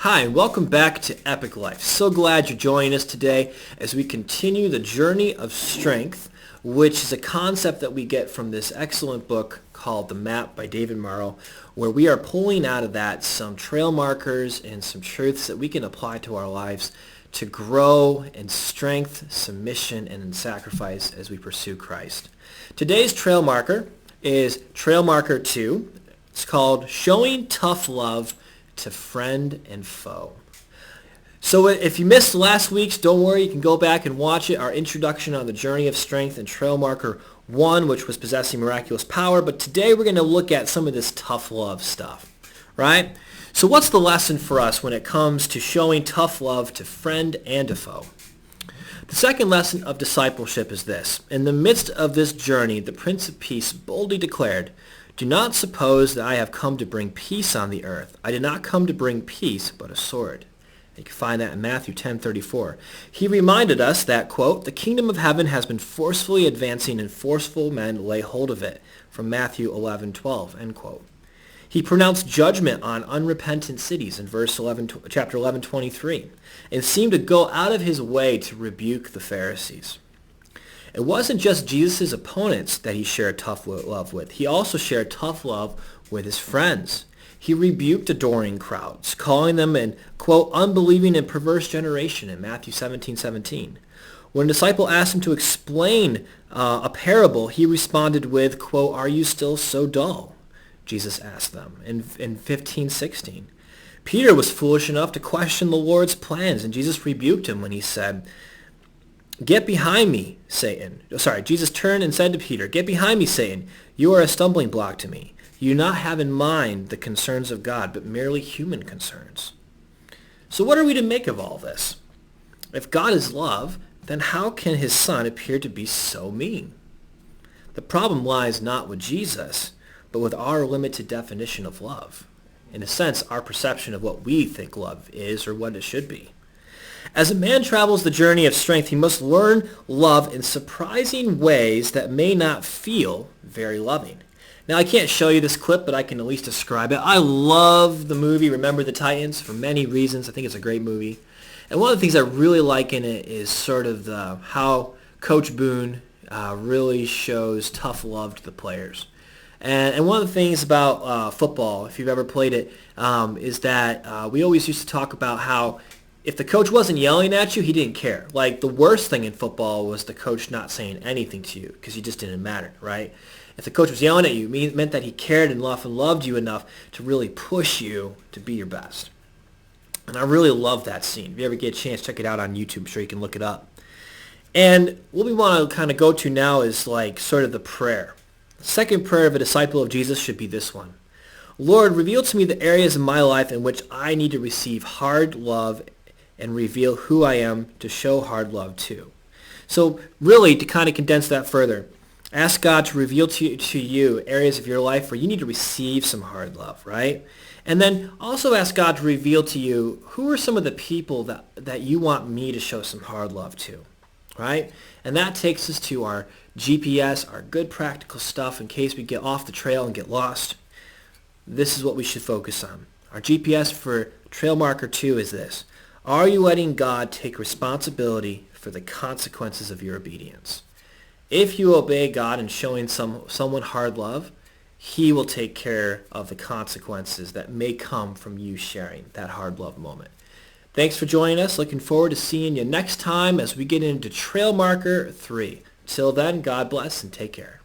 Hi, and welcome back to Epic Life. So glad you're joining us today as we continue the journey of strength, which is a concept that we get from this excellent book called The Map by David Murrow, where we are pulling out of that some trail markers and some truths that we can apply to our lives to grow in strength, submission, and in sacrifice as we pursue Christ. Today's trail marker is trail marker 2. It's called Showing Tough Love to Friend and Foe. So if you missed last week's, don't worry, you can go back and watch it, our introduction on the journey of strength and trail marker 1, which was possessing miraculous power. But today we're going to look at some of this tough love stuff, right? So what's the lesson for us when it comes to showing tough love to friend and to foe? The second lesson of discipleship is this. In the midst of this journey, the Prince of Peace boldly declared, "Do not suppose that I have come to bring peace on the earth. I did not come to bring peace, but a sword." You can find that in Matthew 10:34. He reminded us that, quote, "The kingdom of heaven has been forcefully advancing and forceful men lay hold of it," from Matthew 11:12, end quote. He pronounced judgment on unrepentant cities in chapter 11:23, and seemed to go out of his way to rebuke the Pharisees. It wasn't just Jesus' opponents that he shared tough love with. He also shared tough love with his friends. He rebuked adoring crowds, calling them an, quote, "unbelieving and perverse generation" in Matthew 17:17. When a disciple asked him to explain a parable, he responded with, quote, "Are you still so dull?" Jesus asked them in 15:16. Peter was foolish enough to question the Lord's plans, and Jesus rebuked him when he said, "Get behind me, Satan." Jesus turned and said to Peter, "Get behind me, Satan. You are a stumbling block to me. You do not have in mind the concerns of God, but merely human concerns." So what are we to make of all this? If God is love, then how can his son appear to be so mean? The problem lies not with Jesus, but with our limited definition of love. In a sense, our perception of what we think love is or what it should be. As a man travels the journey of strength, he must learn love in surprising ways that may not feel very loving. Now, I can't show you this clip, but I can at least describe it. I love the movie Remember the Titans for many reasons. I think it's a great movie. And one of the things I really like in it is sort of how Coach Boone really shows tough love to the players. And one of the things about football, if you've ever played it, is that we always used to talk about how if the coach wasn't yelling at you, he didn't care. Like, the worst thing in football was the coach not saying anything to you because you just didn't matter, right? If the coach was yelling at you, it meant that he cared and loved you enough to really push you to be your best. And I really love that scene. If you ever get a chance, check it out on YouTube. I'm sure you can look it up. And what we want to kind of go to now is like sort of the prayer. The second prayer of a disciple of Jesus should be this one. Lord, reveal to me the areas of my life in which I need to receive hard love and reveal who I am to show hard love to. So really, to kind of condense that further, ask God to reveal to you areas of your life where you need to receive some hard love, right? And then also ask God to reveal to you who are some of the people that you want me to show some hard love to, right? And that takes us to our GPS, our good practical stuff in case we get off the trail and get lost. This is what we should focus on. Our GPS for trail marker 2 is this. Are you letting God take responsibility for the consequences of your obedience? If you obey God in showing someone hard love, he will take care of the consequences that may come from you sharing that hard love moment. Thanks for joining us. Looking forward to seeing you next time as we get into trail marker 3. Till then, God bless and take care.